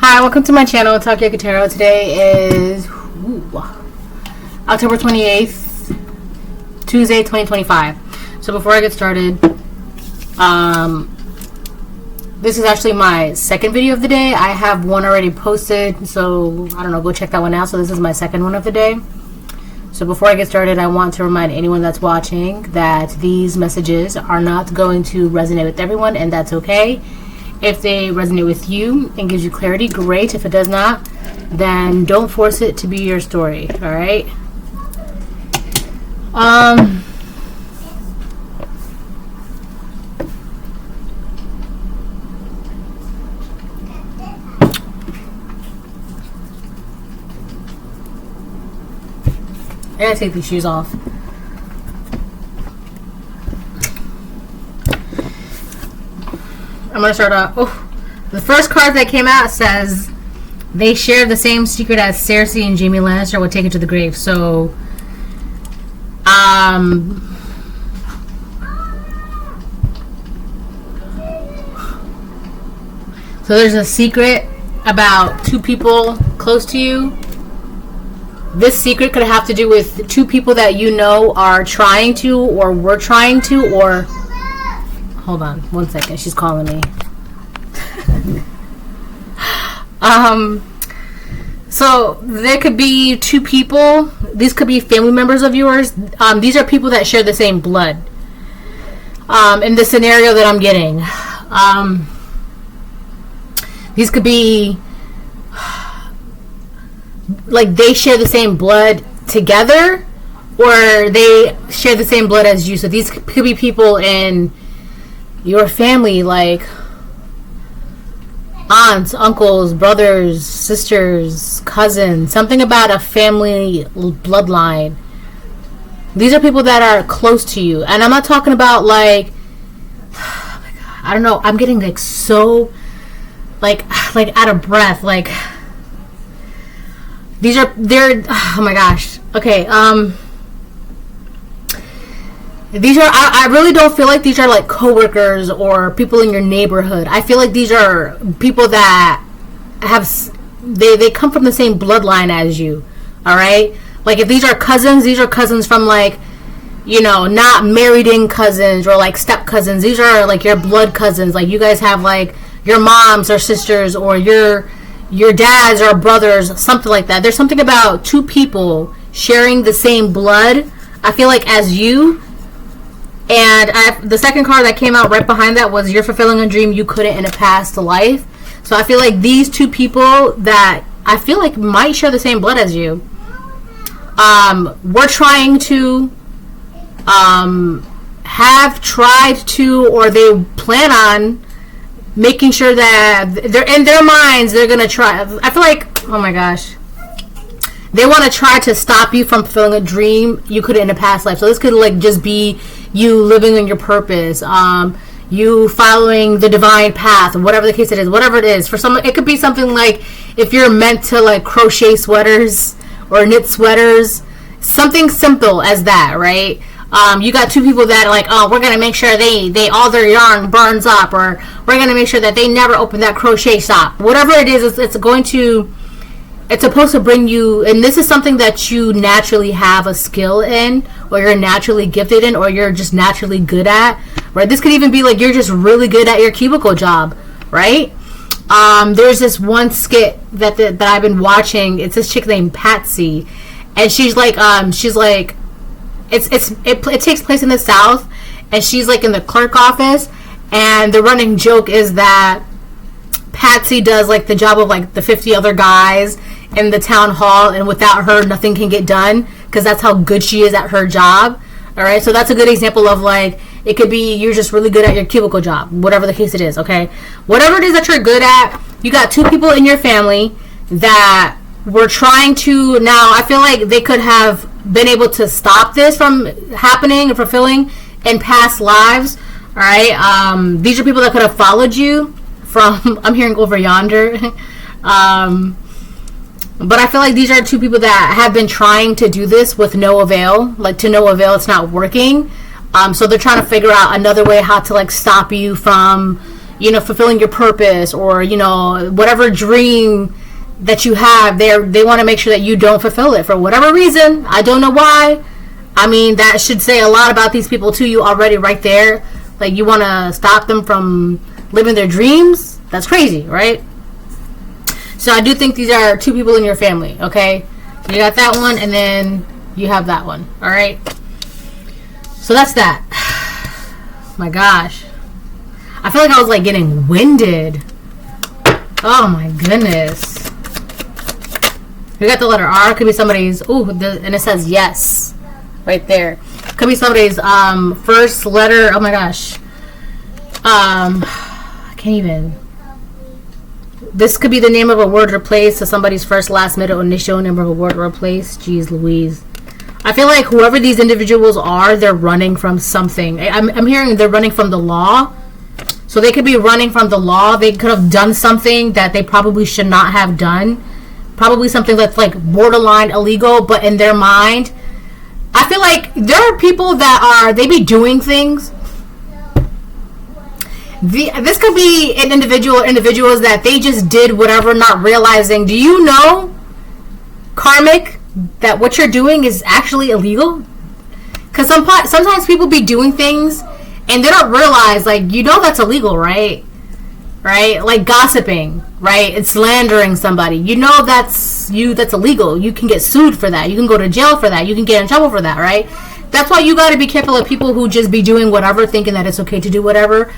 Hi, welcome to my channel, Tokyo Katero. Today is October 28th, Tuesday, 2025. So before I get started, this is actually my second video of the day. I have one already posted, so I don't know, go check that one out. So this is my second one of the day. So before I get started, I want to remind anyone that's watching that these messages are not going to resonate with everyone, and that's okay. If they resonate with you and gives you clarity, great. If it does not, then don't force it to be your story, all right? I gotta take these shoes off. I'm gonna start off. The first card that came out says they share the same secret as Cersei and Jaime Lannister would take it to the grave. So, so there's a secret about two people close to you. This secret could have to do with two people that you know are trying to, or were trying to, or... Hold on, one second. She's calling me. So there could be two people. These could be family members of yours. These are people that share the same blood. In the scenario that I'm getting, these could be like they share the same blood together, or they share the same blood as you. So these could be people in your family, like aunts, uncles, brothers, sisters, cousins, something about a family bloodline. These are people that are close to you. And I'm not talking about like, oh my God, I don't know, I'm getting like so like out of breath. Like they're oh my gosh. Okay, these are, I really don't feel like these are like coworkers or people in your neighborhood. I feel like these are people that have, they come from the same bloodline as you. All right? Like if these are cousins from like, you know, not married in cousins or like step cousins. These are like your blood cousins. Like you guys have like your moms or sisters, or your dads or brothers, something like that. There's something about two people sharing the same blood, I feel like, as you. And the second card that came out right behind that was you're fulfilling a dream you couldn't in a past life. So I feel like these two people that I feel like might share the same blood as you, were trying to, have tried to, or they plan on making sure that they're in their minds, they're going to try. I feel like, oh my gosh, they want to try to stop you from fulfilling a dream you couldn't in a past life. So this could like just be you living in your purpose, you following the divine path, whatever the case it is, whatever it is. For some, it could be something like if you're meant to like crochet sweaters or knit sweaters, something simple as that, right? You got two people that are like, oh, we're gonna make sure they all their yarn burns up, or we're gonna make sure that they never open that crochet shop. Whatever it is, it's supposed to bring you, and this is something that you naturally have a skill in, or you're naturally gifted in, or you're just naturally good at, right? This could even be like you're just really good at your cubicle job, right? There's this one skit that I've been watching. It's this chick named Patsy, and she's like it takes place in the South, and she's like in the clerk office, and the running joke is that Patsy does like the job of like the 50 other guys in the town hall, and without her nothing can get done, because that's how good she is at her job. All right, so that's a good example of like, it could be you're just really good at your cubicle job, whatever the case it is. Okay, whatever it is that you're good at, you got two people in your family that were trying to, now I feel like they could have been able to stop this from happening and fulfilling in past lives. All right, these are people that could have followed you from, I'm hearing over yonder. But I feel like these are two people that have been trying to do this with no avail. Like, to no avail, it's not working. So they're trying to figure out another way how to like stop you from, you know, fulfilling your purpose, or, you know, whatever dream that you have, they want to make sure that you don't fulfill it for whatever reason. I don't know why. I mean, that should say a lot about these people to you already right there. Like, you want to stop them from living their dreams? That's crazy, right? So I do think these are two people in your family, okay? You got that one, and then you have that one, all right? So that's that. My gosh. I feel like I was, like, getting winded. Oh, my goodness. We got the letter R. Could be somebody's... Ooh, and it says yes. Right there. Could be somebody's first letter. Oh, my gosh. I can't even... This could be the name of a word or place. So somebody's first, last, middle, initial name of a word or place. Jeez Louise. I feel like whoever these individuals are, they're running from something. I'm hearing they're running from the law. So they could be running from the law. They could have done something that they probably should not have done. Probably something that's like borderline illegal, but in their mind, I feel like there are people that they be doing things. This could be an individuals that they just did whatever, not realizing. Do you know, karmic, that what you're doing is actually illegal? Because sometimes people be doing things and they don't realize, like, you know that's illegal, right? Right? Like gossiping, right? It's slandering somebody. You know that's illegal. You can get sued for that. You can go to jail for that. You can get in trouble for that, right? That's why you got to be careful of people who just be doing whatever, thinking that it's okay to do whatever.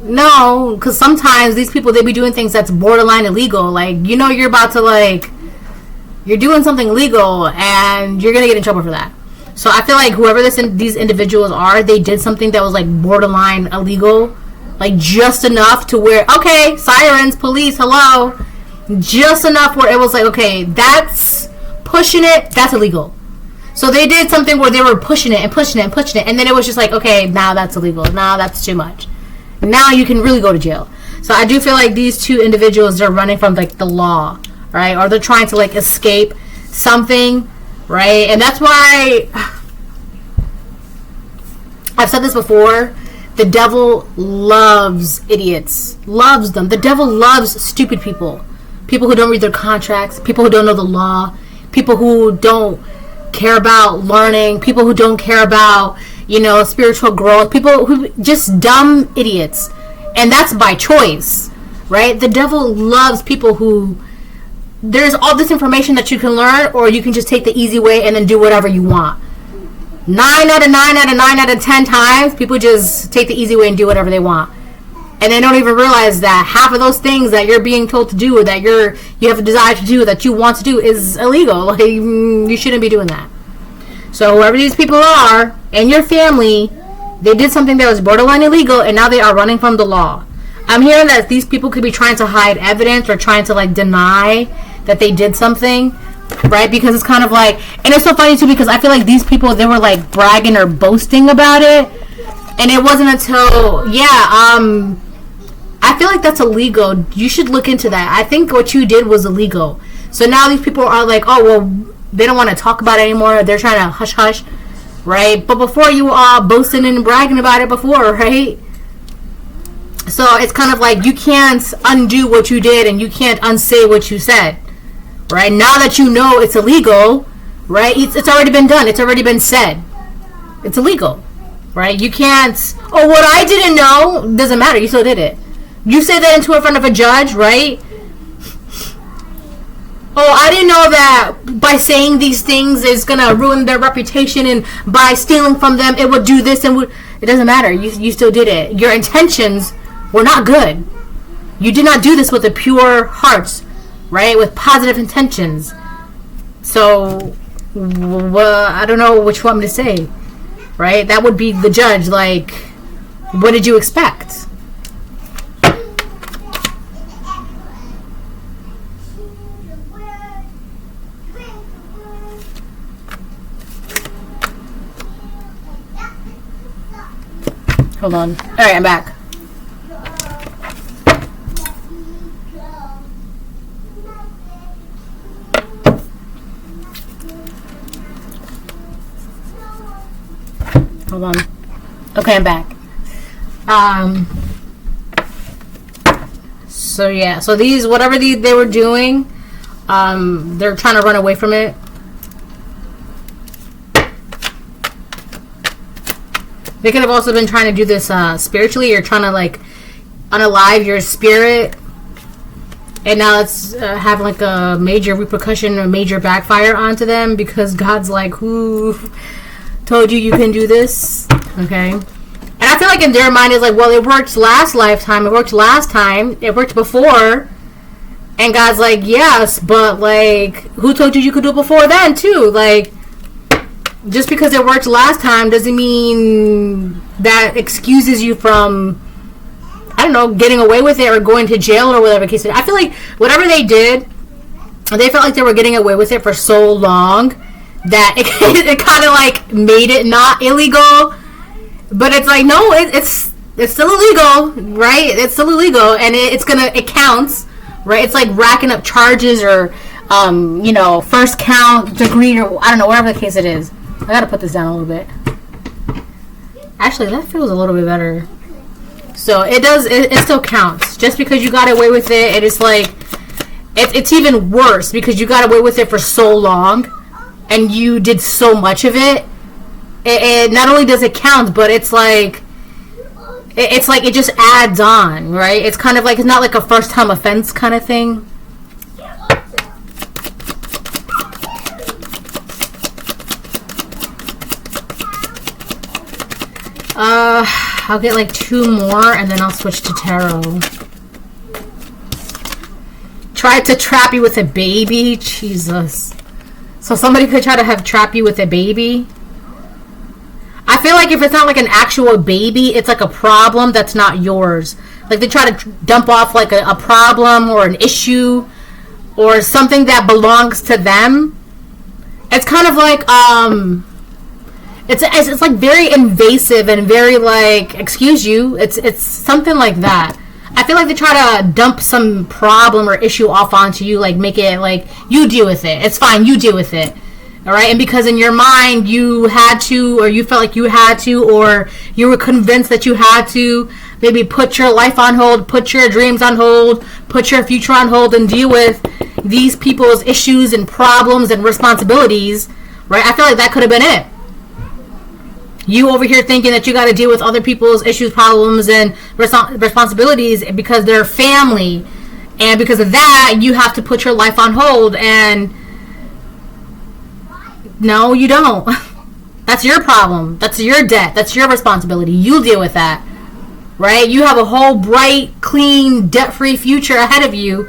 No, because sometimes these people, they be doing things that's borderline illegal. Like, you know, you're about to, like, you're doing something legal and you're going to get in trouble for that. So I feel like whoever these individuals are, they did something that was like borderline illegal, like just enough to where, okay, sirens, police, hello, just enough where it was like, okay, that's pushing it, that's illegal. So they did something where they were pushing it and pushing it and pushing it, and then it was just like, okay, now that's illegal, now that's too much, now you can really go to jail. So I do feel like these two individuals, they're running from like the law, right? Or they're trying to like escape something, right? And that's why I've said this before. The devil loves idiots. Loves them. The devil loves stupid people. People who don't read their contracts. People who don't know the law. People who don't care about learning. People who don't care about, you know, spiritual growth. People who just dumb idiots. And that's by choice, right? The devil loves people who... There's all this information that you can learn, or you can just take the easy way and then do whatever you want. 9 out of 10 times, people just take the easy way and do whatever they want. And they don't even realize that half of those things that you're being told to do, or that you have a desire to do, that you want to do, is illegal. Like, you shouldn't be doing that. So whoever these people are, and your family, they did something that was borderline illegal, and now they are running from the law. I'm hearing that these people could be trying to hide evidence, or trying to like deny that they did something, right? Because it's kind of like, and it's so funny too, because I feel like these people, they were like bragging or boasting about it, and it wasn't until I feel like that's illegal. You should look into that. I think what you did was illegal. So now these people are like, oh well, they don't want to talk about it anymore. They're trying to hush hush, right? But before, you were all boasting and bragging about it before, right? So it's kind of like you can't undo what you did, and you can't unsay what you said, right? Now that you know it's illegal, right? It's already been done. It's already been said. It's illegal, right? You can't, oh, what I didn't know, doesn't matter. You still did it. You say that in front of a judge, right? Oh, I didn't know that by saying these things is going to ruin their reputation, and by stealing from them, it would do this and would. It doesn't matter. You still did it. Your intentions were not good. You did not do this with a pure heart, right? With positive intentions. So, I don't know which one to say, right? That would be the judge. Like, what did you expect? Hold on. All right, I'm back. Hold on. Okay, I'm back. So yeah, so these, whatever they were doing, they're trying to run away from it. They could have also been trying to do this spiritually. You're trying to like unalive your spirit, and now it's having like a major repercussion, a major backfire onto them, because God's like, who told you can do this? Okay. And I feel like in their mind is like, well, it worked last lifetime, it worked last time, it worked before. And God's like, yes, but like, who told you could do it before then too? Like, just because it worked last time doesn't mean that excuses you from, I don't know, getting away with it or going to jail or whatever case it is. I feel like whatever they did, they felt like they were getting away with it for so long that it kind of like made it not illegal. But it's like, no, it's still illegal, right? It's still illegal, and it counts, right? It's like racking up charges or, first count, degree, or I don't know, whatever the case it is. I gotta put this down a little bit. Actually, that feels a little bit better. So it still counts. Just because you got away with it, it is like, it's even worse because you got away with it for so long and you did so much of it. It not only does it count, but it's like it just adds on, right? It's kind of like, it's not like a first time offense kind of thing. I'll get like 2 more and then I'll switch to tarot. Tried to trap you with a baby? Jesus. So somebody could try to trap you with a baby? I feel like if it's not like an actual baby, it's like a problem that's not yours. Like they try to dump off like a problem or an issue or something that belongs to them. It's kind of like, it's like very invasive and very like, excuse you, it's something like that. I feel like they try to dump some problem or issue off onto you, like make it like, you deal with it. It's fine, you deal with it. All right, and because in your mind you had to, or you felt like you had to, or you were convinced that you had to, maybe put your life on hold, put your dreams on hold, put your future on hold, and deal with these people's issues and problems and responsibilities, right? I feel like that could have been it. You over here thinking that you got to deal with other people's issues, problems, and responsibilities because they're family. And because of that, you have to put your life on hold. And no, you don't. That's your problem. That's your debt. That's your responsibility. You deal with that. Right? You have a whole bright, clean, debt-free future ahead of you.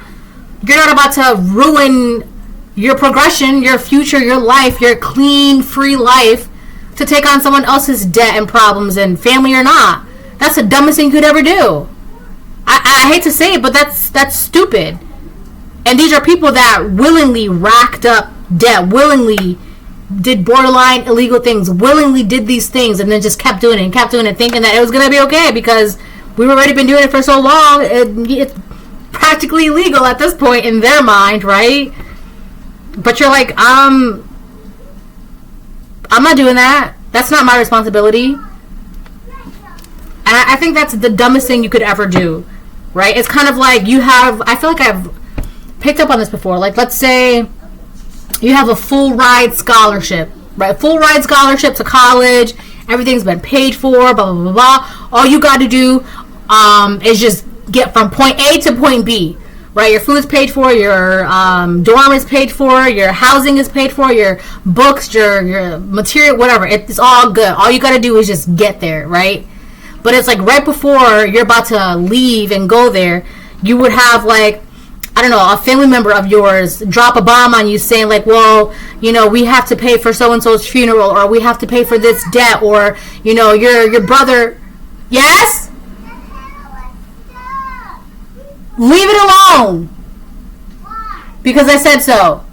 You're not about to ruin your progression, your future, your life, your clean, free life to take on someone else's debt and problems, and family or not. That's the dumbest thing you could ever do. I hate to say it, but that's stupid. And these are people that willingly racked up debt, willingly did borderline illegal things, willingly did these things, and then just kept doing it, thinking that it was going to be okay because we've already been doing it for so long. It's practically illegal at this point in their mind, right? But you're like, I'm not doing that. That's not my responsibility. And I think that's the dumbest thing you could ever do, right? It's kind of like I feel like I've picked up on this before. Like, let's say you have a full ride scholarship, right? Full ride scholarship to college. Everything's been paid for, blah, blah, blah, blah. All you got to do is just get from point A to point B. Right, your food's paid for, your dorm is paid for, your housing is paid for, your books, your material, whatever. It's all good. All you got to do is just get there, right? But it's like right before you're about to leave and go there, you would have like, I don't know, a family member of yours drop a bomb on you saying like, well, we have to pay for so-and-so's funeral, or we have to pay for this debt, or, your brother. Yes? Leave it alone. Because I said so.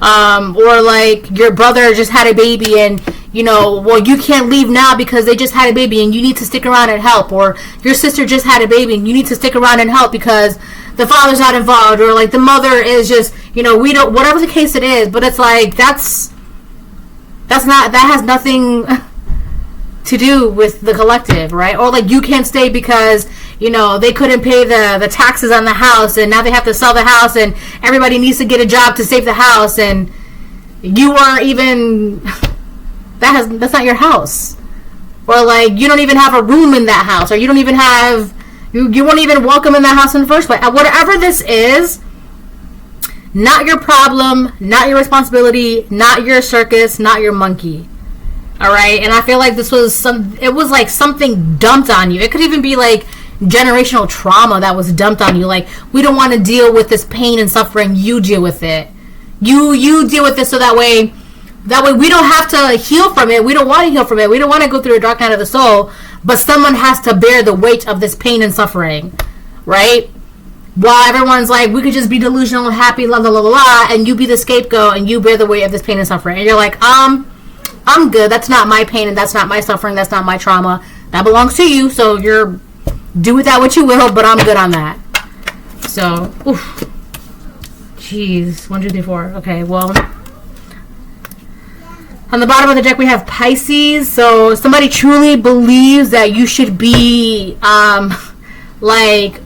Or like your brother just had a baby and, well, you can't leave now because they just had a baby and you need to stick around and help. Or your sister just had a baby and you need to stick around and help because the father's not involved. Or like the mother is just, we don't, whatever the case it is. But it's like, that's that has nothing to do with the collective, right? Or like you can't stay because, you know, they couldn't pay the taxes on the house and now they have to sell the house and everybody needs to get a job to save the house and you aren't even, that's not your house. Or like you don't even have a room in that house, or you don't even have, you weren't even welcome in that house in the first place. Whatever this is, not your problem, not your responsibility, not your circus, not your monkey. Alright? And I feel like this was it was like something dumped on you. It could even be like generational trauma that was dumped on you. Like, we don't want to deal with this pain and suffering, you deal with it. You deal with it so that way we don't have to heal from it. We don't want to heal from it. We don't want to go through a dark night of the soul, but someone has to bear the weight of this pain and suffering. Right? While everyone's like, we could just be delusional and happy, la la la la la, and you be the scapegoat and you bear the weight of this pain and suffering. And you're like, I'm good. That's not my pain and that's not my suffering. That's not my trauma. That belongs to you. So do with that what you will, but I'm good on that. So, oof. Jeez. 1, 2, 3, 4. Okay, well. On the bottom of the deck, we have Pisces. So, somebody truly believes that you should be, like,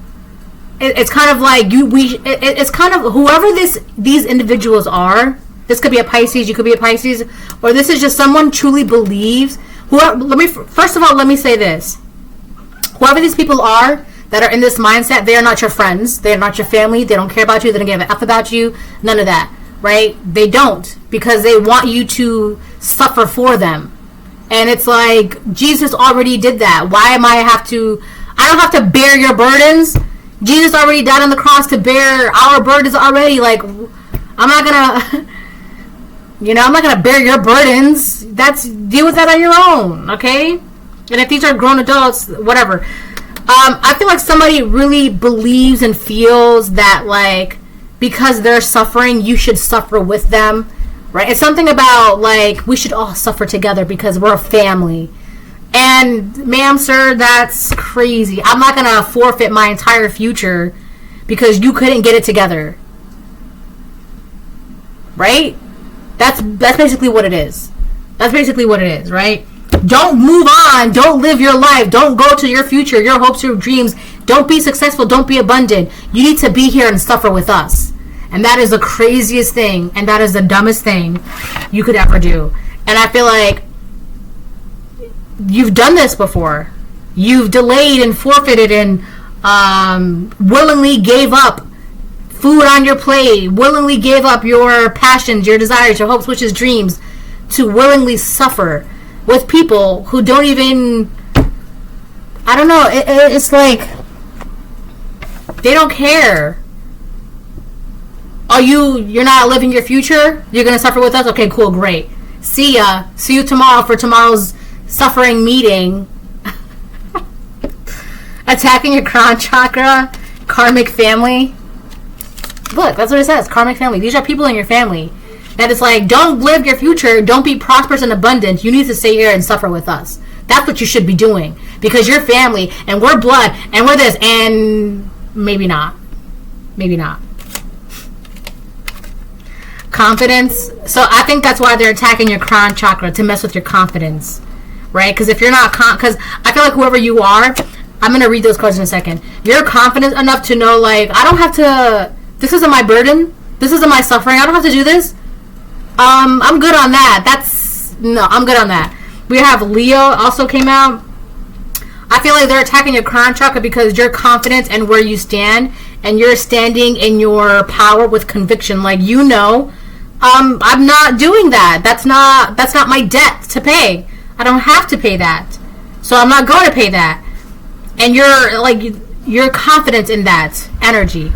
it's kind of like, it's kind of, whoever these individuals are, this could be a Pisces, you could be a Pisces, or this is just someone truly believes. First of all, let me say this. Whoever these people are that are in this mindset, they are not your friends. They are not your family. They don't care about you. They don't give a F about you. None of that, right? They don't, because they want you to suffer for them. And it's like, Jesus already did that. Why am I don't have to bear your burdens. Jesus already died on the cross to bear our burdens already. Like, I'm not gonna... I'm not going to bear your burdens. Deal with that on your own, okay? And if these are grown adults, whatever. I feel like somebody really believes and feels that, like, because they're suffering, you should suffer with them, right? It's something about, like, we should all suffer together because we're a family. And, ma'am, sir, that's crazy. I'm not going to forfeit my entire future because you couldn't get it together. Right? That's basically what it is. That's basically what it is, right? Don't move on. Don't live your life. Don't go to your future, your hopes, your dreams. Don't be successful. Don't be abundant. You need to be here and suffer with us. And that is the craziest thing. And that is the dumbest thing you could ever do. And I feel like you've done this before. You've delayed and forfeited and willingly gave up food on your plate, willingly gave up your passions, your desires, your hopes, wishes, dreams, to willingly suffer with people who don't even, I don't know, it's like, they don't care. You're not living your future? You're going to suffer with us? Okay, cool, great. See ya. See you tomorrow for tomorrow's suffering meeting. Attacking your crown chakra, karmic family. Look, that's what it says. Karmic family. These are people in your family. That it's like, don't live your future. Don't be prosperous and abundant. You need to stay here and suffer with us. That's what you should be doing. Because you're family, and we're blood, and we're this, and maybe not. Maybe not. Confidence. So I think that's why they're attacking your crown chakra, to mess with your confidence. Right? Because if you're not, because I feel like whoever you are, I'm going to read those cards in a second. You're confident enough to know, like, I don't have to... This isn't my burden. This isn't my suffering. I don't have to do this. I'm good on that. I'm good on that. We have Leo also came out. I feel like they're attacking your crown chakra because you're confident in where you stand, and you're standing in your power with conviction. Like, I'm not doing that. That's not my debt to pay. I don't have to pay that. So I'm not going to pay that. And you're confident in that energy.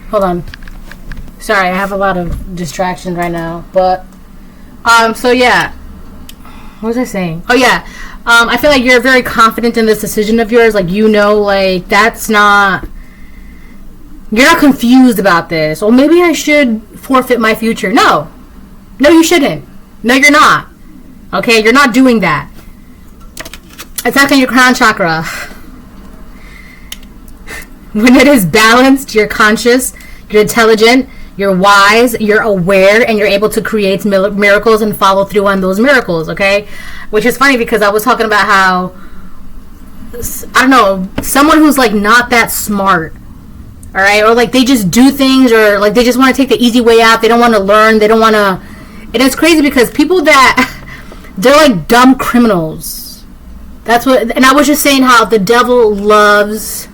Hold on. Sorry, I have a lot of distractions right now. But, so yeah. What was I saying? Oh, yeah. I feel like you're very confident in this decision of yours. Like, that's not... You're not confused about this. Or maybe I should forfeit my future. No. No, you shouldn't. No, you're not. Okay? You're not doing that. Attacking your crown chakra. When it is balanced, you're conscious, you're intelligent, You're wise, you're aware, and you're able to create miracles and follow through on those miracles, okay? Which is funny because I was talking about how, I don't know, someone who's like not that smart, all right? Or like they just do things, or like they just want to take the easy way out. They don't want to learn. They don't want to. And it's crazy because people that, they're like dumb criminals. That's what, and I was just saying how the devil loves,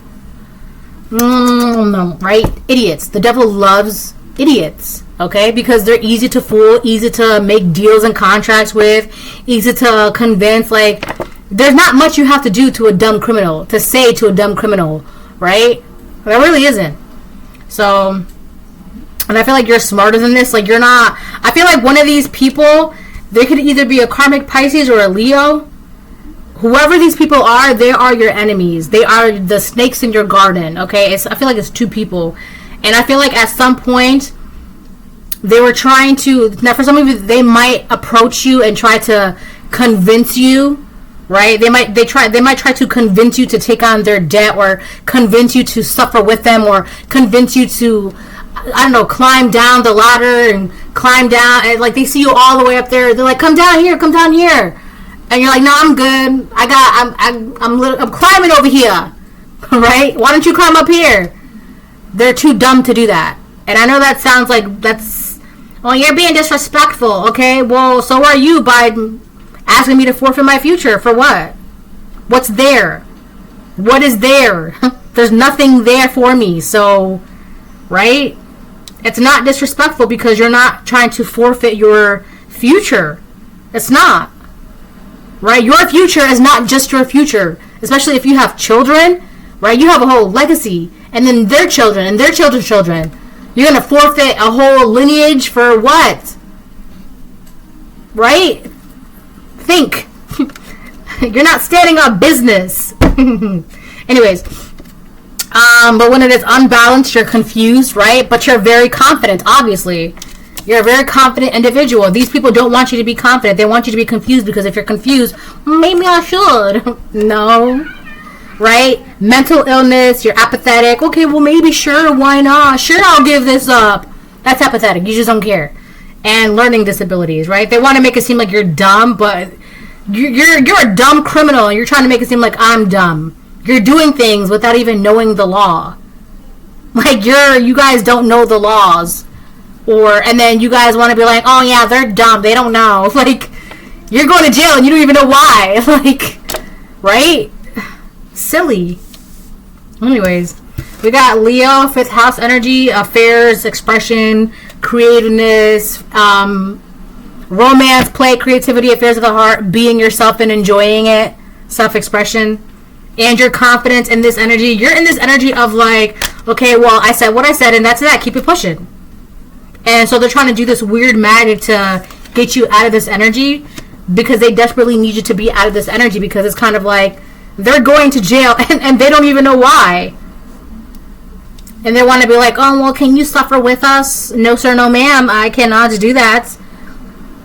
right? Idiots. The devil loves idiots, okay? Because they're easy to fool, easy to make deals and contracts with, easy to convince. Like, there's not much you have to do to a dumb criminal, to say to a dumb criminal, right? There really isn't. So, and I feel like you're smarter than this. Like, you're not, I feel like one of these people, they could either be a karmic Pisces or a Leo. Whoever these people are, they are your enemies. They are the snakes in your garden, okay? I feel like it's two people. And I feel like at some point, they were trying to, now for some of you, they might approach you and try to convince you, right? They might try to convince you to take on their debt, or convince you to suffer with them, or convince you to, I don't know, climb down the ladder and climb down, and like they see you all the way up there. They're like, come down here. And you're like, no, I'm good. I'm climbing over here, right? Why don't you climb up here? They're too dumb to do that. And I know that sounds like that's, well, you're being disrespectful, okay? Well, so are you by asking me to forfeit my future. For what? What's there? What is there? There's nothing there for me. So, right? It's not disrespectful because you're not trying to forfeit your future. It's not. Right? Your future is not just your future. Especially if you have children, right? You have a whole legacy. And then their children and their children's children. You're going to forfeit a whole lineage for what? Right? Think. You're not standing on business. Anyways. But when it is unbalanced, you're confused, right? But you're very confident, obviously. You're a very confident individual. These people don't want you to be confident. They want you to be confused, because if you're confused, maybe I should. No. Right? Mental illness, you're apathetic. Okay, well, maybe, sure, why not? Sure, I'll give this up. That's apathetic. You just don't care. And learning disabilities, right? They want to make it seem like you're dumb, but you're a dumb criminal, and you're trying to make it seem like I'm dumb. You're doing things without even knowing the law. Like, you guys don't know the laws. And then you guys want to be like, oh yeah, they're dumb, they don't know. Like, you're going to jail and you don't even know why. Like, right? Silly. Anyways, we got Leo, 5th house energy, affairs, expression, creativeness, romance, play, creativity, affairs of the heart, being yourself and enjoying it, self-expression. And your confidence in this energy. You're in this energy of like, okay, well, I said what I said, and that's that. Keep it pushing. And so they're trying to do this weird magic to get you out of this energy, because they desperately need you to be out of this energy, because it's kind of like they're going to jail and they don't even know why. And they want to be like, oh, well, can you suffer with us? No, sir, no, ma'am. I cannot do that.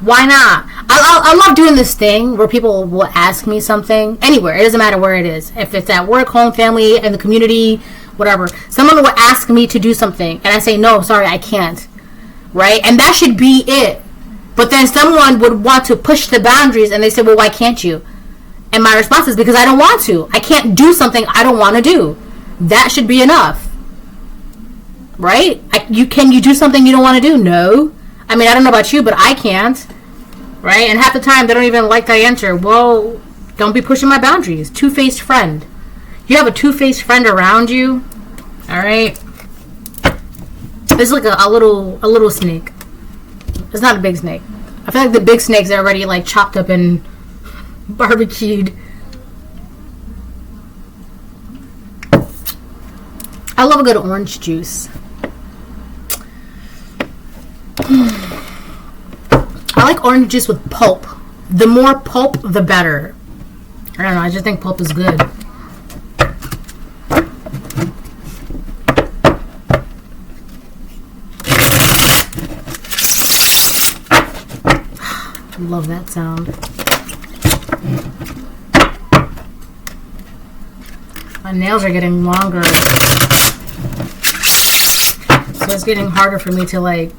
Why not? I love doing this thing where people will ask me something anywhere. It doesn't matter where it is. If it's at work, home, family, in the community, whatever. Someone will ask me to do something, and I say, no, sorry, I can't. Right? And that should be it. But then someone would want to push the boundaries, and they say, well, why can't you? And my response is, because I don't want to. I can't do something I don't want to do. That should be enough. Right? Can you do something you don't want to do? No. I mean, I don't know about you, but I can't. Right? And half the time, they don't even like the answer. Well, don't be pushing my boundaries. Two-faced friend. You have a two-faced friend around you. All right? It's like a little snake. It's not a big snake. I feel like the big snakes are already like chopped up and barbecued. I love a good orange juice. I like orange juice with pulp. The more pulp, the better. I don't know. I just think pulp is good. Love that sound. My nails are getting longer. So it's getting harder for me to like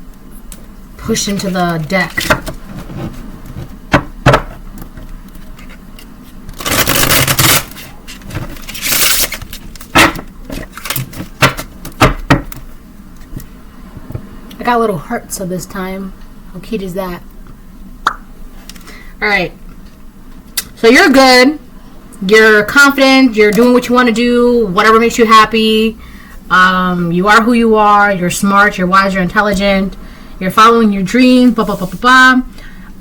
push into the deck. I got little hearts of this time. How cute is that? Alright. So you're good. You're confident. You're doing what you want to do. Whatever makes you happy. You are who you are. You're smart. You're wise. You're intelligent. You're following your dreams. Blah, blah, blah, blah, blah.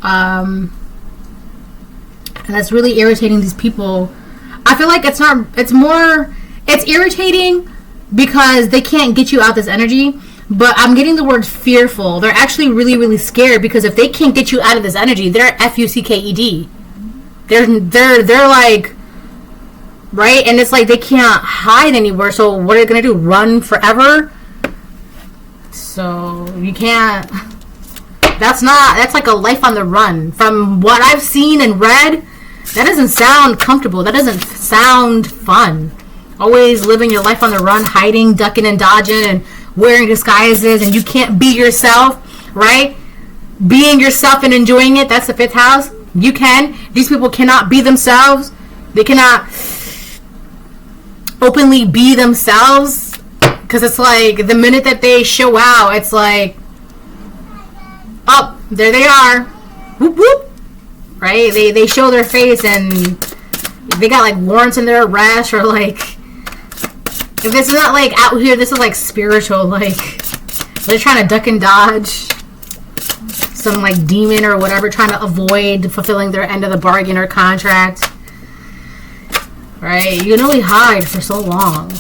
And that's really irritating these people. I feel like it's irritating because they can't get you out this energy. But I'm getting the word fearful. They're actually really, really scared because if they can't get you out of this energy, they're FUCKED. They're like, right? And it's like they can't hide anywhere. So what are they gonna do? Run forever? So you can't. That's like a life on the run. From what I've seen and read, that doesn't sound comfortable. That doesn't sound fun. Always living your life on the run, hiding, ducking, and dodging, and wearing disguises, and you can't be yourself, right? Being yourself and enjoying it, that's the 5th house. You can. These people cannot be themselves. They cannot openly be themselves because it's like the minute that they show out, it's like, oh, there they are. Whoop, whoop. Right? They show their face and they got like warrants in their arrest or like, if this is not like out here, this is like spiritual, like they're trying to duck and dodge some like demon or whatever, trying to avoid fulfilling their end of the bargain or contract. Right? You can only hide for so long.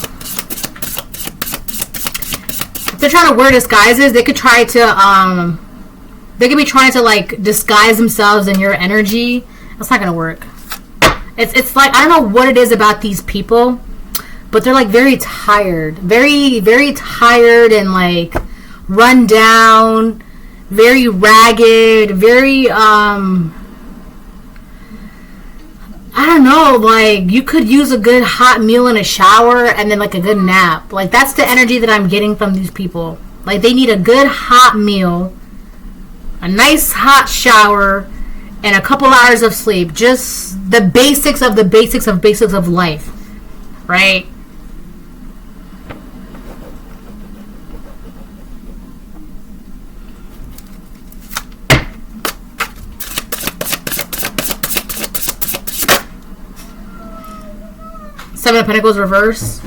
If they're trying to wear disguises, they could try to they could be trying to like disguise themselves in your energy. That's not gonna work. It's like, I don't know what it is about these people, but they're like very tired, very, very tired and like run down, very ragged, very, I don't know, like you could use a good hot meal in a shower and then like a good nap. Like that's the energy that I'm getting from these people. Like they need a good hot meal, a nice hot shower, and a couple hours of sleep. Just the basics of the basics of basics of life, right? Seven of Pentacles reverse.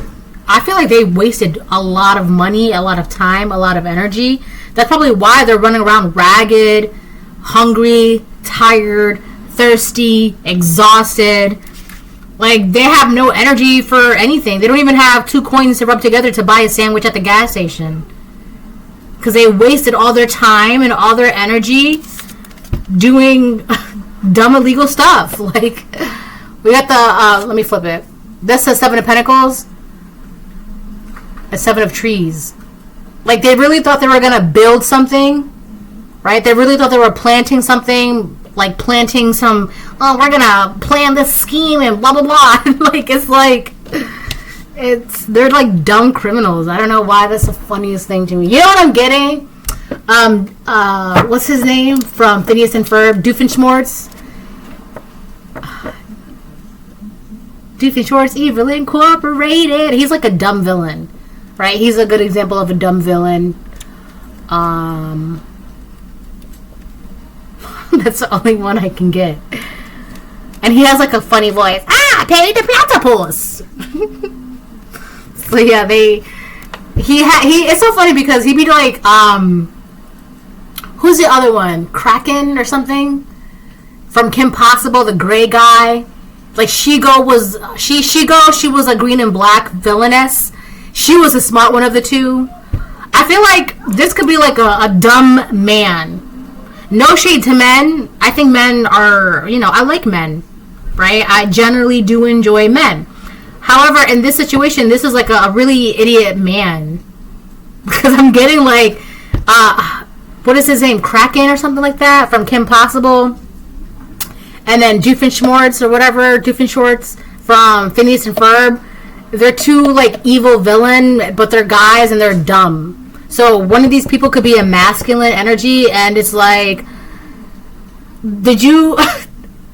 I feel like they wasted a lot of money, a lot of time, a lot of energy. That's probably why they're running around ragged, hungry, tired, thirsty, exhausted. Like they have no energy for anything. They don't even have 2 coins to rub together to buy a sandwich at the gas station. Because they wasted all their time and all their energy doing dumb illegal stuff. Like we got the, let me flip it. That's the 7 of Pentacles. A 7 of Trees. Like they really thought they were going to build something, right? They really thought they were planting something, like planting some, oh, we're going to plan this scheme and blah, blah, blah. Like, they're like dumb criminals. I don't know why that's the funniest thing to me. You know what I'm getting? What's his name from Phineas and Ferb? Doofenshmirtz. Doofenshmirtz Evil Incorporated. He's like a dumb villain, right? He's a good example of a dumb villain. That's the only one I can get. And he has like a funny voice. Ah, pay the platypus. So yeah, it's so funny because he'd be like, who's the other one? Kraken or something? From Kim Possible, the gray guy. Like Shigo was a green and black villainess. She was the smart one of the two. I feel like this could be like a dumb man. No shade to men. I think men are, I like men, right? I generally do enjoy men. However, in this situation, this is like a really idiot man. Because I'm getting like, what is his name? Kraken or something like that from Kim Possible. And then Doofenshmirtz or whatever, Doofenshmirtz from Phineas and Ferb. They're two like evil villain, but they're guys and they're dumb. So one of these people could be a masculine energy, and it's like, did you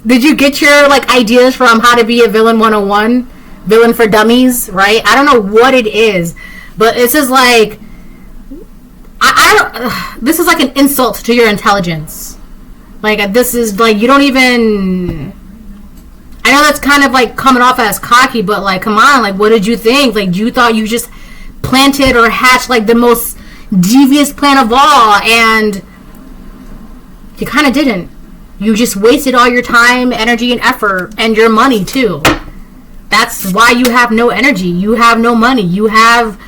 did you get your like ideas from How to Be a Villain 101, Villain for Dummies, right? I don't know what it is, but this is like, this is like an insult to your intelligence. Like, this is like, you don't even, I know that's kind of like coming off as cocky, but like, come on, like, what did you think? Like, you thought you just planted or hatched like the most devious plan of all, and you kind of didn't. You just wasted all your time, energy, and effort, and your money too. That's why you have no energy. You have no money. You have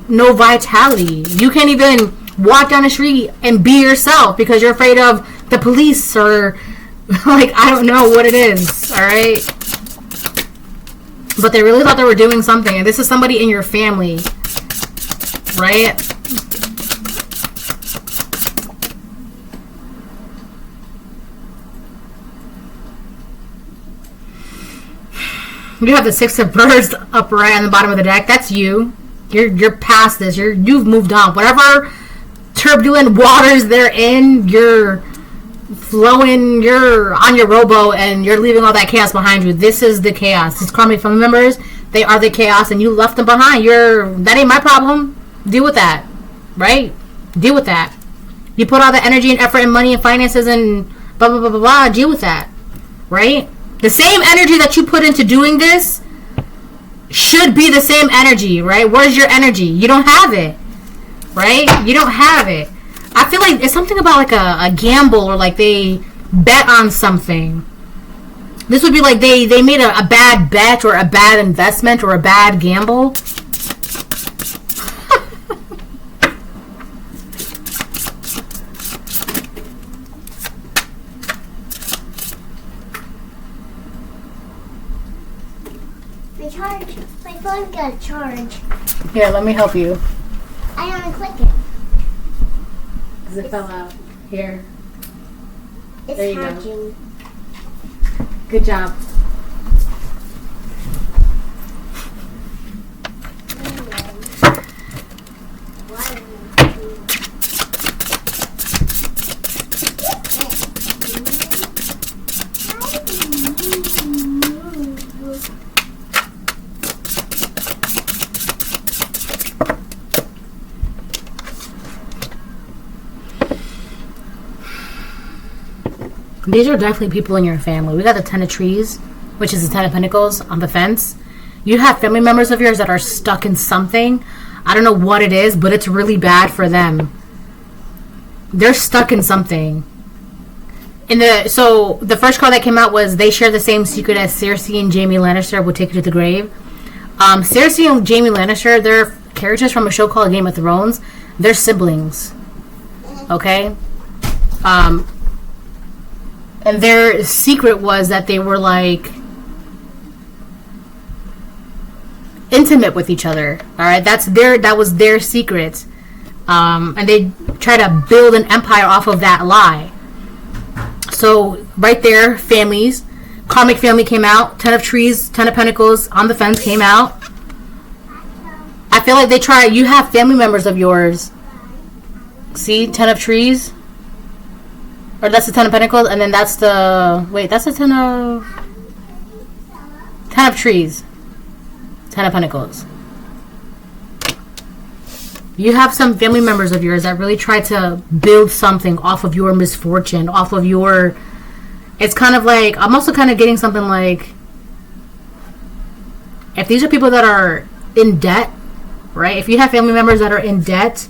no vitality. You can't even walk down the street and be yourself because you're afraid of the police, or like, I don't know what it is. All right, but they really thought they were doing something, and this is somebody in your family, right? You have the Six of Birds upright on the bottom of the deck. That's you. You're past this. You've moved on. Whatever turbulent waters they're in, you're flowing. You're on your rowboat, and you're leaving all that chaos behind you. This is the chaos. These karmic family members, they are the chaos, and you left them behind. That ain't my problem. Deal with that, right? Deal with that. You put all the energy and effort and money and finances and blah blah blah blah blah. Deal with that, right? The same energy that you put into doing this should be the same energy, right? Where's your energy? You don't have it, right? You don't have it. I feel like it's something about like a gamble, or like they bet on something. This would be like they made a bad bet, or a bad investment, or a bad gamble. My phone got a charge. Here, let me help you. I don't click it. Because it fell out. Here. It's there you charging. Go. Good job. These are definitely people in your family. We got the Ten of Trees, which is the Ten of Pentacles on the fence. You have family members of yours that are stuck in something. I don't know what it is, but it's really bad for them. They're stuck in something. So the first card that came out was they share the same secret as Cersei and Jaime Lannister will take you to the grave. Cersei and Jaime Lannister, they're characters from a show called Game of Thrones. They're siblings. Okay? And their secret was that they were like intimate with each other. All right, that was their secret, and they try to build an empire off of that lie. So right there, families, karmic family came out. Ten of Trees, Ten of Pentacles on the fence came out. I feel like they try. You have family members of yours. See, Ten of Trees. Or that's the Ten of Pentacles, and then that's the... Wait, that's the Ten of Trees. Ten of Pentacles. You have some family members of yours that really try to build something off of your misfortune, off of your... It's kind of like... I'm also kind of getting something like... If these are people that are in debt, right? If you have family members that are in debt,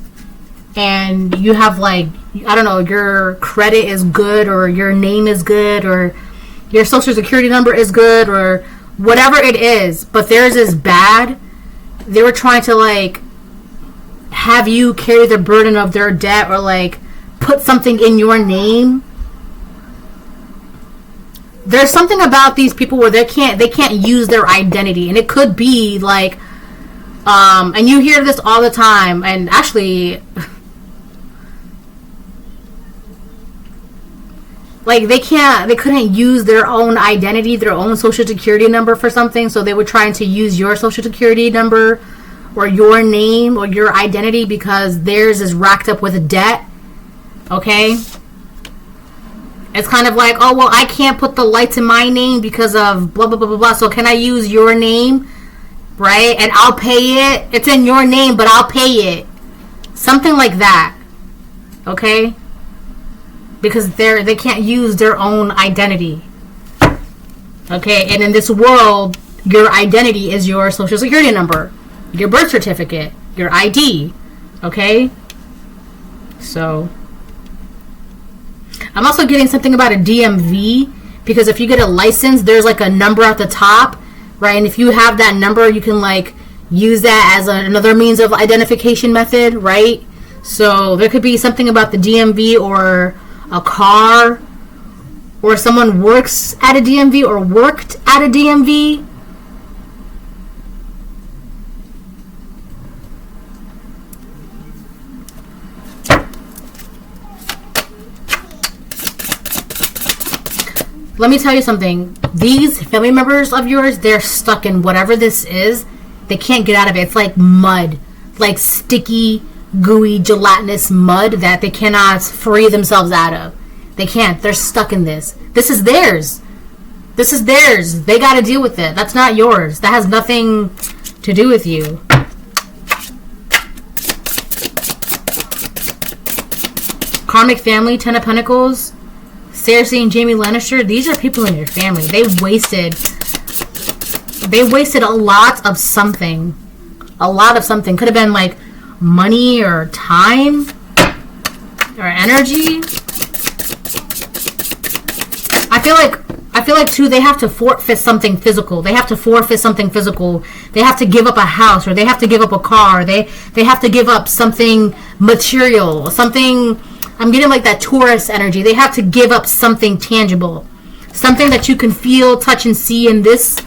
and you have like... I don't know, your credit is good, or your name is good, or your social security number is good, or whatever it is, but theirs is bad. They were trying to like have you carry the burden of their debt, or like put something in your name. There's something about these people where they can't use their identity, and it could be like and you hear this all the time, and actually like they couldn't use their own identity, their own social security number for something, so they were trying to use your social security number or your name or your identity because theirs is racked up with debt. Okay? It's kind of like, oh, well, I can't put the lights in my name because of blah, blah, blah, blah, blah. So can I use your name? Right? And I'll pay it. It's in your name, but I'll pay it. Something like that. Okay? Because they can't use their own identity. Okay? And in this world, your identity is your social security number, your birth certificate, your ID. Okay? So I'm also getting something about a DMV, because if you get a license, there's like a number at the top, right? And if you have that number, you can like use that as another means of identification method, right? So there could be something about the DMV, or a car, or someone works at a DMV or worked at a DMV. Let me tell you something. These family members of yours, they're stuck in whatever this is. They can't get out of it. It's like mud. Like sticky, gooey, gelatinous mud that they cannot free themselves out of. They can't. They're stuck in this. This is theirs. This is theirs. They got to deal with it. That's not yours. That has nothing to do with you. Karmic family, Ten of Pentacles. Cersei and Jaime Lannister, these are people in your family. They wasted a lot of something. A lot of something. Could have been like money or time or energy. I feel like too, they have to forfeit something physical. They have to forfeit something physical. They have to give up a house, or they have to give up a car. They have to give up something material, something. I'm getting like that Taurus energy. They have to give up something tangible. Something that you can feel, touch, and see in this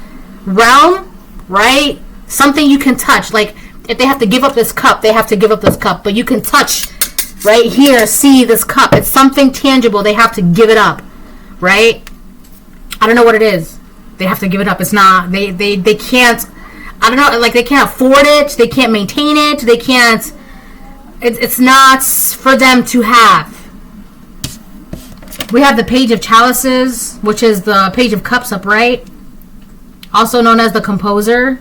realm, right? Something you can touch. Like, if they have to give up this cup, they have to give up this cup. But you can touch right here, see this cup. It's something tangible. They have to give it up, right? I don't know what it is. They have to give it up. It's not, they can't, I don't know, like they can't afford it. They can't maintain it. They can't. It's not for them to have. We have the Page of Chalices, which is the Page of Cups upright, also known as the composer.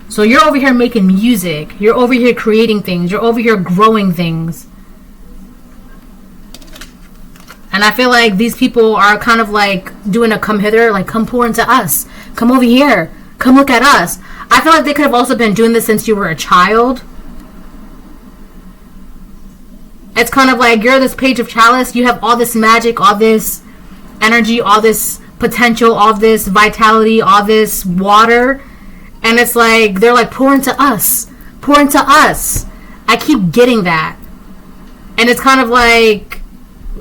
So you're over here making music. You're over here creating things. You're over here growing things. And I feel like these people are kind of like doing a come hither, like come pour into us. Come over here. Come look at us. I feel like they could have also been doing this since you were a child. It's kind of like you're this Page of Chalice. You have all this magic, all this energy, all this potential, all this vitality, all this water. And it's like, they're like, pour into us. Pour into us. I keep getting that. And it's kind of like,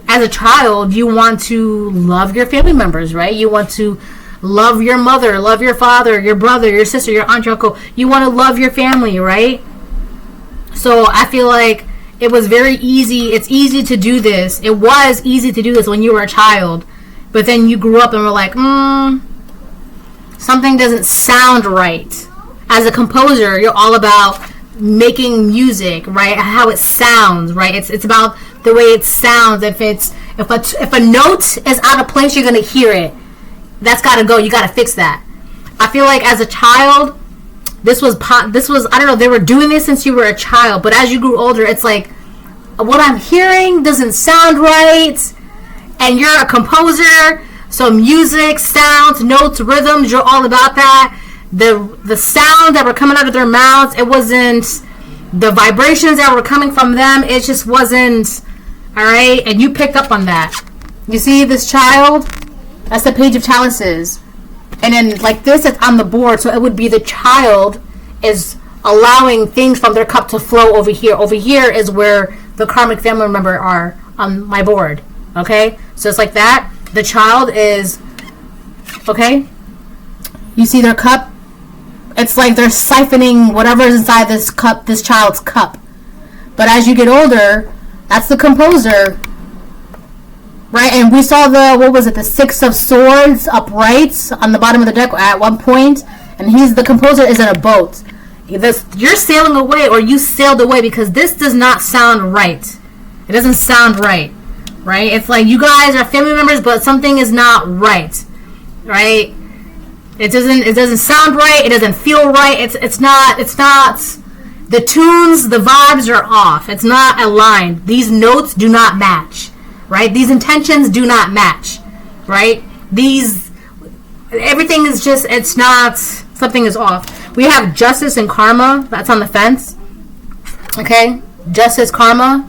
as a child, you want to love your family members, right? You want to love your mother, love your father, your brother, your sister, your aunt, your uncle. You want to love your family, right? So I feel like it was very easy. It's easy to do this. It was easy to do this when you were a child. But then you grew up and were like, something doesn't sound right. As a composer, you're all about making music, right? How it sounds, right? It's about the way it sounds. If a note is out of place, you're gonna hear it. That's gotta go. You gotta fix that. I feel like as a child, this was I don't know, they were doing this since you were a child, but as you grew older, it's like, what I'm hearing doesn't sound right, and you're a composer, so music, sounds, notes, rhythms, you're all about that. The sound that were coming out of their mouths, it wasn't, the vibrations that were coming from them, it just wasn't, alright, and you picked up on that. You see this child? That's the Page of Chalices. And then like this, it's on the board, so it would be the child is allowing things from their cup to flow over here. Over here is where the karmic family member are on my board. Okay? So it's like that. The child is, okay? You see their cup? It's like they're siphoning whatever is inside this cup, this child's cup. But as you get older, that's the composer. Right, and we saw the Six of Swords upright on the bottom of the deck at one point, and the composer is in a boat. you're sailing away, or you sailed away, because this does not sound right. It doesn't sound right. Right? It's like you guys are family members, but something is not right. Right? It doesn't sound right. It doesn't feel right. It's not the tunes, the vibes are off. It's not aligned. These notes do not match. Right? These intentions do not match. Right? Everything is just, it's not, something is off. We have justice and karma. That's on the fence. Okay? Justice, karma.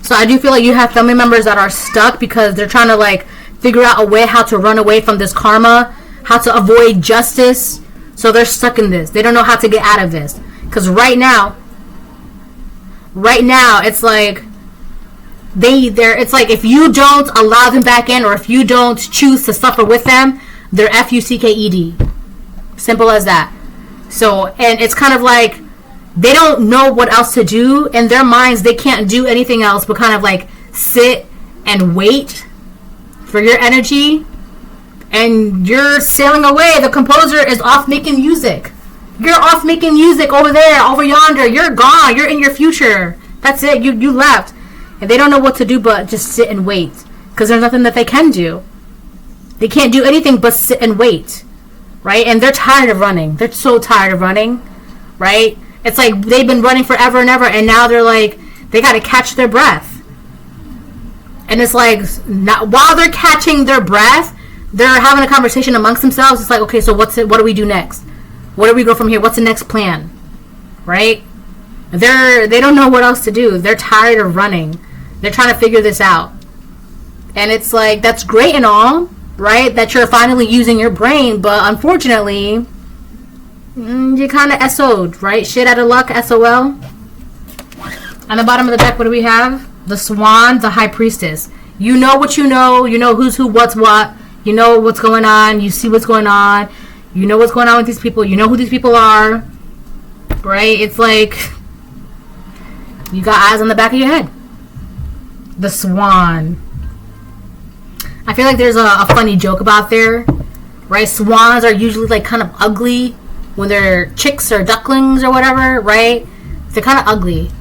So I do feel like you have family members that are stuck because they're trying to like figure out a way how to run away from this karma, how to avoid justice. So they're stuck in this. They don't know how to get out of this. Because right now, it's like it's like if you don't allow them back in, or if you don't choose to suffer with them, they're FUCKED. Simple as that. So, and it's kind of like they don't know what else to do. In their minds, they can't do anything else but kind of like sit and wait for your energy. And you're sailing away. The composer is off making music. You're off making music over there, over yonder. You're gone. You're in your future. That's it. You left. And they don't know what to do but just sit and wait. Because there's nothing that they can do. They can't do anything but sit and wait. Right? And they're tired of running. They're so tired of running. Right? It's like they've been running forever and ever. And now they're like, they got to catch their breath. And it's like, while they're catching their breath, they're having a conversation amongst themselves. It's like, okay, so what do we do next? Where do we go from here? What's the next plan? Right? They don't know what else to do. They're tired of running. They're trying to figure this out. And it's like, that's great and all, right? That you're finally using your brain, but unfortunately, you kind of SO'd, right? Shit out of luck, SOL. On the bottom of the deck, what do we have? The Swan, the High Priestess. You know what you know. You know who's who, what's what. You know what's going on. You see what's going on. You know what's going on with these people. You know who these people are. Right? It's like you got eyes on the back of your head. The Swan. I feel like there's a funny joke about there. Right? Swans are usually like kind of ugly when they're chicks or ducklings or whatever. Right? They're kind of ugly.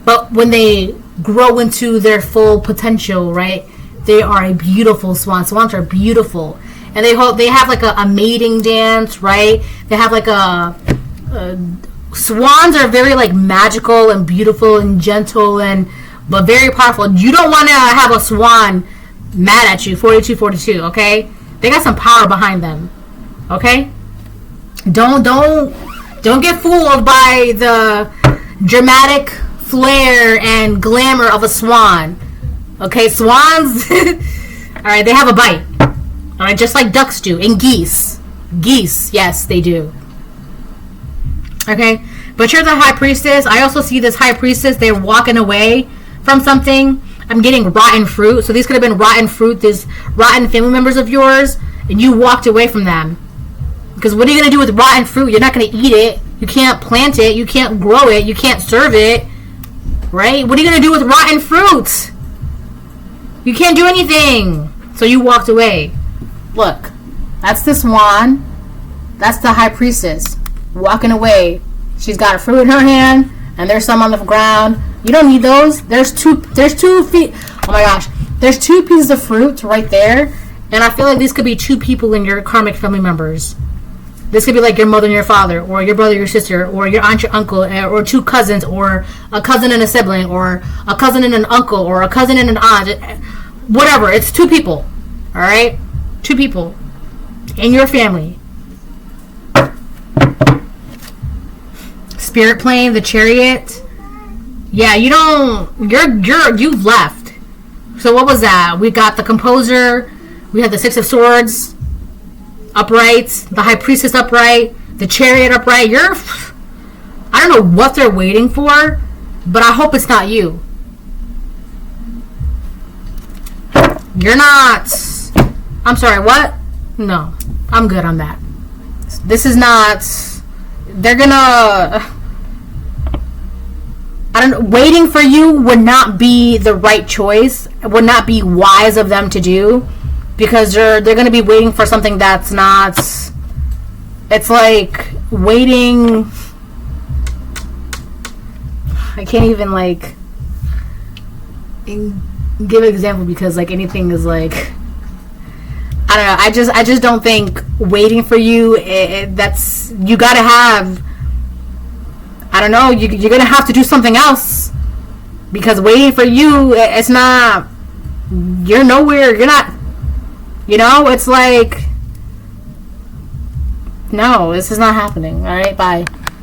But when they grow into their full potential, right? They are a beautiful swan. Swans are beautiful. And they have like a mating dance, right? They have like swans are very like magical and beautiful and gentle but very powerful. You don't want to have a swan mad at you 4242, okay? They got some power behind them. Okay? Don't get fooled by the dramatic flair and glamour of a swan. Okay, swans alright, they have a bite. Alright, just like ducks do. And geese. Geese, yes, they do. Okay? But you're the High Priestess. I also see this High Priestess, they're walking away from something. I'm getting rotten fruit. So these could have been rotten fruit, these rotten family members of yours, and you walked away from them. Because what are you going to do with rotten fruit? You're not going to eat it. You can't plant it. You can't grow it. You can't serve it. Right? What are you going to do with rotten fruit? You can't do anything. So you walked away. Look, that's the Swan. That's the High Priestess walking away. She's got a fruit in her hand, and there's some on the ground. You don't need those. There's two feet. Oh my gosh. There's 2 pieces of fruit right there, and I feel like these could be 2 people in your karmic family members. This could be like your mother and your father, or your brother, your sister, or your aunt, your uncle, or 2 cousins, or a cousin and a sibling, or a cousin and an uncle, or a cousin and an aunt. Whatever. It's 2 people. All right? 2 people in your family. Spirit plane, the Chariot. Yeah, you've left. So what was that? We got the Composer. We had the 6 of Swords upright, the High Priestess upright, the Chariot upright. I don't know what they're waiting for, but I hope it's not you. You're not. I'm sorry, what? No, I'm good on that. This is not. They're gonna. I don't know. Waiting for you would not be the right choice. It would not be wise of them to do, because they're gonna be waiting for something that's not. It's like waiting. I can't even like give an example because like anything is like, I don't know. I just don't think waiting for you. That's, you gotta have. I don't know. You're gonna have to do something else because waiting for you, it's not. You're nowhere. You're not. You know, it's like, no, this is not happening. All right, bye.